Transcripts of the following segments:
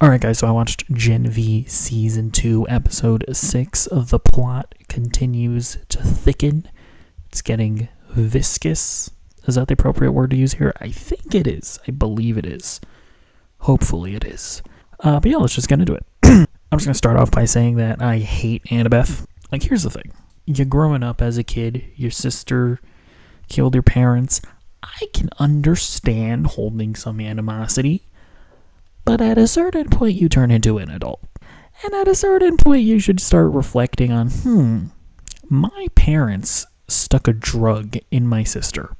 Alright guys, so I watched Gen V Season 2, Episode 6. The plot continues to thicken. It's getting viscous. Is that the appropriate word to use here? I think it is. I believe it is. Hopefully it is. But yeah, let's just get into it. I'm just going to start off by saying that I hate Annabeth. Like, here's the thing. You're growing up as a kid. Your sister killed your parents. I can understand holding some animosity. But at a certain point, you turn into an adult. And at a certain point, you should start reflecting on, my parents stuck a drug in my sister.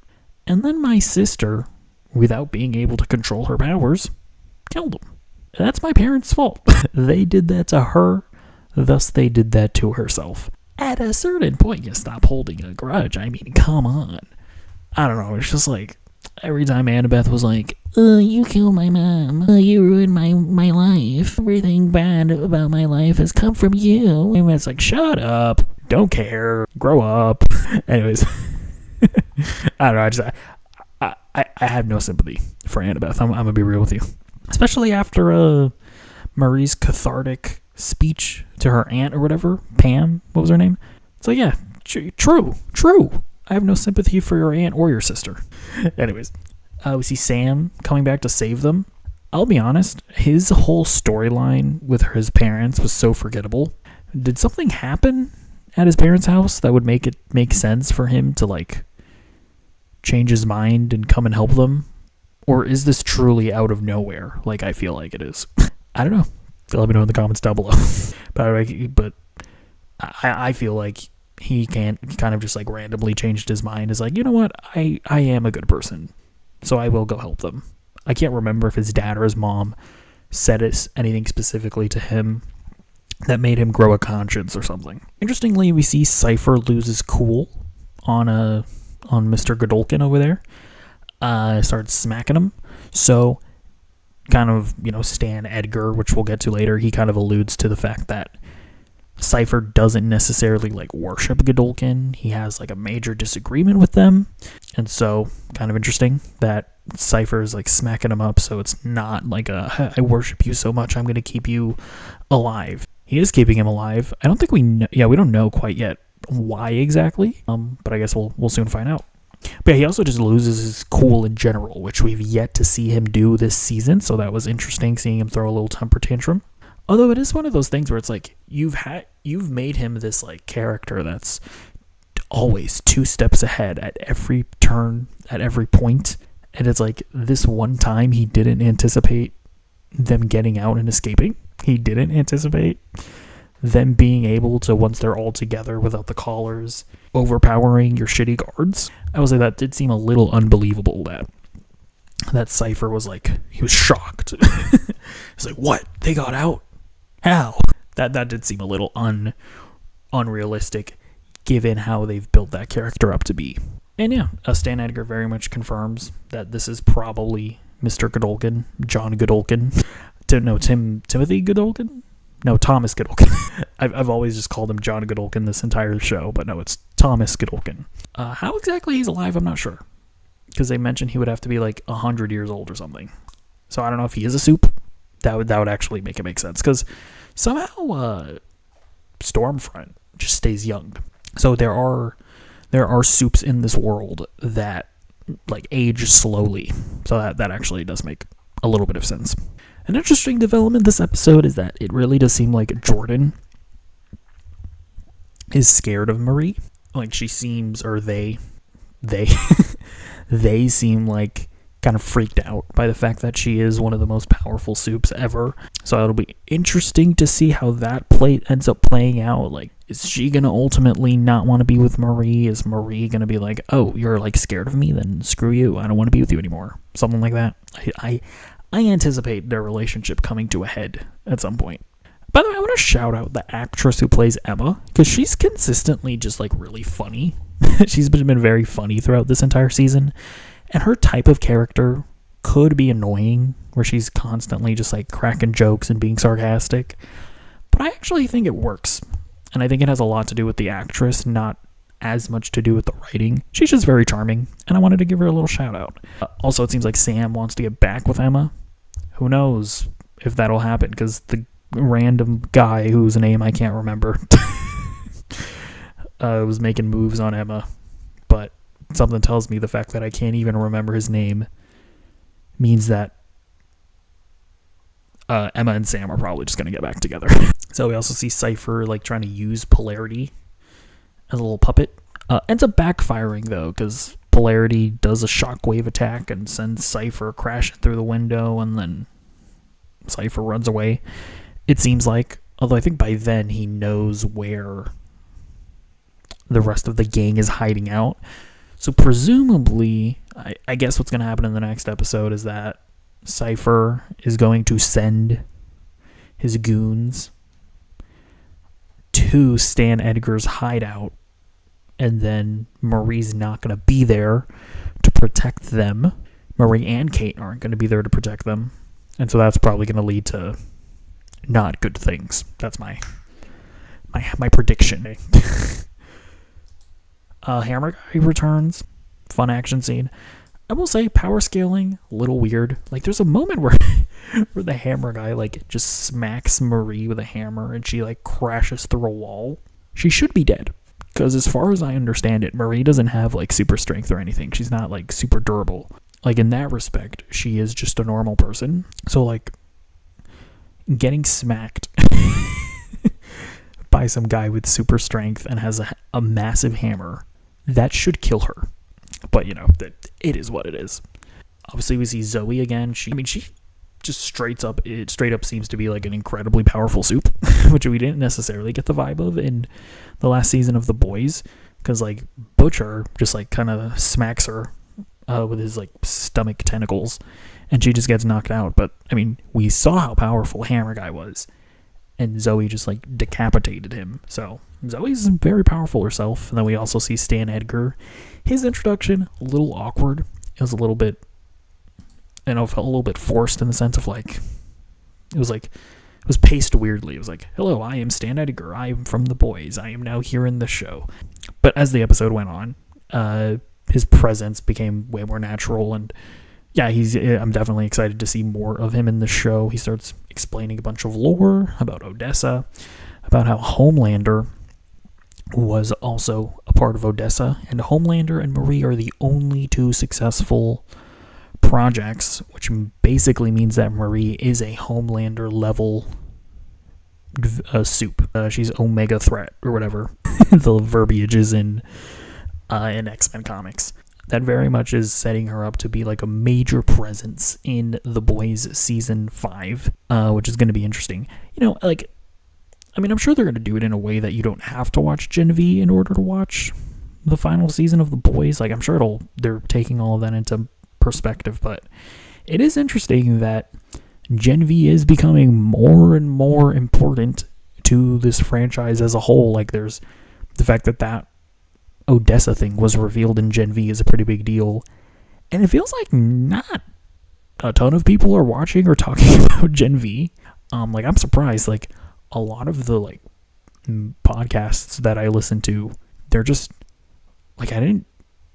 And then my sister, without being able to control her powers, killed him. That's my parents' fault. They did that to her, thus they did that to herself. At a certain point, you stop holding a grudge. I mean, come on. I don't know, it's just like, every time Annabeth was like, you killed my mom. You ruined my life. Everything bad about my life has come from you. And it's like, shut up. Don't care. Grow up. Anyways. I don't know. I have no sympathy for Annabeth. I'm going to be real with you. Especially after Marie's cathartic speech to her aunt or whatever. Pam. What was her name? So yeah, true. I have no sympathy for your aunt or your sister. Anyways, we see Sam coming back to save them. I'll be honest, his whole storyline with his parents was so forgettable. Did something happen at his parents' house that would make it make sense for him to, like, change his mind and come and help them? Or is this truly out of nowhere, like I feel like it is? I don't know. Let me know in the comments down below. But I feel like he can't kind of just like randomly changed his mind. Is like, you know what? I am a good person, so I will go help them. I can't remember if his dad or his mom said anything specifically to him that made him grow a conscience or something. Interestingly, we see Cypher loses cool on Mr. Godolkin over there. Starts smacking him. So kind of, Stan Edgar, which we'll get to later, he kind of alludes to the fact that Cypher doesn't necessarily like worship Godolkin. He has like a major disagreement with them. And so kind of interesting that Cypher is like smacking him up. So it's not like I worship you so much, I'm going to keep you alive. He is keeping him alive. I don't think we know. Yeah, we don't know quite yet why exactly. But I guess we'll soon find out. But yeah, he also just loses his cool in general, which we've yet to see him do this season. So that was interesting seeing him throw a little temper tantrum. Although it is one of those things where it's like you've made him this like character that's always 2 steps ahead at every turn, at every point, and it's like this one time he didn't anticipate them getting out and escaping. He didn't anticipate them being able to, once they're all together without the collars, overpowering your shitty guards. I will say that did seem a little unbelievable that Cypher was like, he was shocked. He's like, what? They got out? How? That did seem a little unrealistic given how they've built that character up to be. And yeah, Stan Edgar very much confirms that this is probably Mr. Godolkin, John Godolkin. Timothy Godolkin? No, Thomas Godolkin. I've always just called him John Godolkin this entire show, but no, it's Thomas Godolkin. How exactly he's alive, I'm not sure. Because they mentioned he would have to be like 100 years old or something. So I don't know if he is a soup. That would actually make it make sense. Because somehow Stormfront just stays young. So there are soups in this world that like age slowly. So that actually does make a little bit of sense. An interesting development this episode is that it really does seem like Jordan is scared of Marie. Like she seems, or they they seem like kind of freaked out by the fact that she is one of the most powerful soups ever. So it'll be interesting to see how that ends up playing out. Like, is she going to ultimately not want to be with Marie? Is Marie going to be like, oh, you're like scared of me? Then screw you. I don't want to be with you anymore. Something like that. I anticipate their relationship coming to a head at some point. By the way, I want to shout out the actress who plays Emma, because she's consistently just like really funny. She's been very funny throughout this entire season. And her type of character could be annoying, where she's constantly just like cracking jokes and being sarcastic. But I actually think it works. And I think it has a lot to do with the actress, not as much to do with the writing. She's just very charming, and I wanted to give her a little shout out. Also, it seems like Sam wants to get back with Emma. Who knows? if that'll happen, because the random guy whose name I can't remember was making moves on Emma, but something tells me the fact that I can't even remember his name means that Emma and Sam are probably just going to get back together. So we also see Cypher like trying to use Polarity as a little puppet. Ends up backfiring though, because Polarity does a shockwave attack and sends Cypher crashing through the window, and then Cypher runs away. It seems like, although I think by then he knows where the rest of the gang is hiding out. So presumably, I guess what's going to happen in the next episode is that Cypher is going to send his goons to Stan Edgar's hideout, and then Marie's not going to be there to protect them. Marie and Kate aren't going to be there to protect them, and so that's probably going to lead to not good things. That's my prediction. Hammer Guy returns. Fun action scene. I will say power scaling, a little weird. Like there's a moment where the Hammer Guy like just smacks Marie with a hammer and she like crashes through a wall. She should be dead, because as far as I understand it, Marie doesn't have like super strength or anything. She's not like super durable. Like in that respect, she is just a normal person. So like getting smacked by some guy with super strength and has a massive hammer, that should kill her. But, you know, it is what it is. Obviously, we see Zoe again. She just straight up seems to be like an incredibly powerful soup, which we didn't necessarily get the vibe of in the last season of The Boys, because, like, Butcher just, like, kind of smacks her with his, like, stomach tentacles, and she just gets knocked out. But, I mean, we saw how powerful Hammer Guy was, and Zoe just, like, decapitated him. So Zoe's very powerful herself. And then we also see Stan Edgar. His introduction, a little awkward. It was a little bit, felt a little bit forced in the sense of, like, it was paced weirdly. It was like, hello, I am Stan Edgar. I am from The Boys. I am now here in the show. But as the episode went on, his presence became way more natural, and yeah, I'm definitely excited to see more of him in the show. He starts explaining a bunch of lore about Odessa, about how Homelander was also a part of Odessa, and Homelander and Marie are the only two successful projects, which basically means that Marie is a Homelander level soup. She's Omega Threat or whatever the verbiage is in X-Men comics. That very much is setting her up to be like a major presence in The Boys season 5, which is going to be interesting. You know, like, I mean, I'm sure they're going to do it in a way that you don't have to watch Gen V in order to watch the final season of The Boys. Like, I'm sure they're taking all of that into perspective, but it is interesting that Gen V is becoming more and more important to this franchise as a whole. Like, there's the fact that Odessa thing was revealed in Gen V is a pretty big deal, and it feels like not a ton of people are watching or talking about Gen V. Like, I'm surprised. Like, a lot of the like podcasts that I listen to, they're just like, I didn't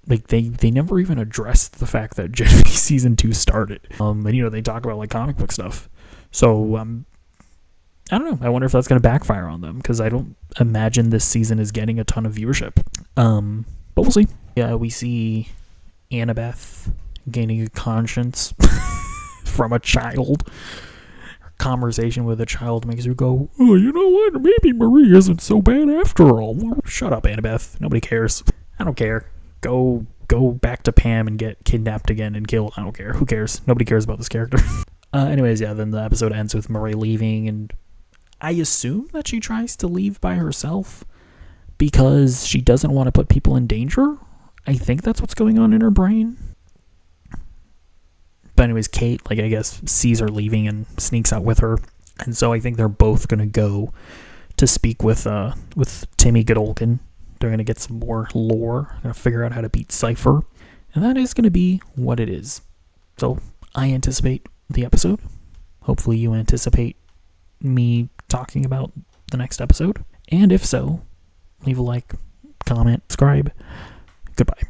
like they never even addressed the fact that Gen V season 2 started. And you know, they talk about like comic book stuff. So I don't know. I wonder if that's going to backfire on them, because I don't imagine this season is getting a ton of viewership. But we'll see. Yeah, we see Annabeth gaining a conscience from a child. Her conversation with a child makes her go, oh, you know what? Maybe Marie isn't so bad after all. Shut up, Annabeth. Nobody cares. I don't care. Go back to Pam and get kidnapped again and killed. I don't care. Who cares? Nobody cares about this character. Anyways, yeah, then the episode ends with Marie leaving, and I assume that she tries to leave by herself because she doesn't want to put people in danger. I think that's what's going on in her brain. But anyways, Kate, like, I guess, sees her leaving and sneaks out with her. And so I think they're both going to go to speak with Timmy Godolkin. They're going to get some more lore. They're going to figure out how to beat Cypher. And that is going to be what it is. So I anticipate the episode. Hopefully you anticipate me talking about the next episode. And if so, leave a like, comment, subscribe. Goodbye.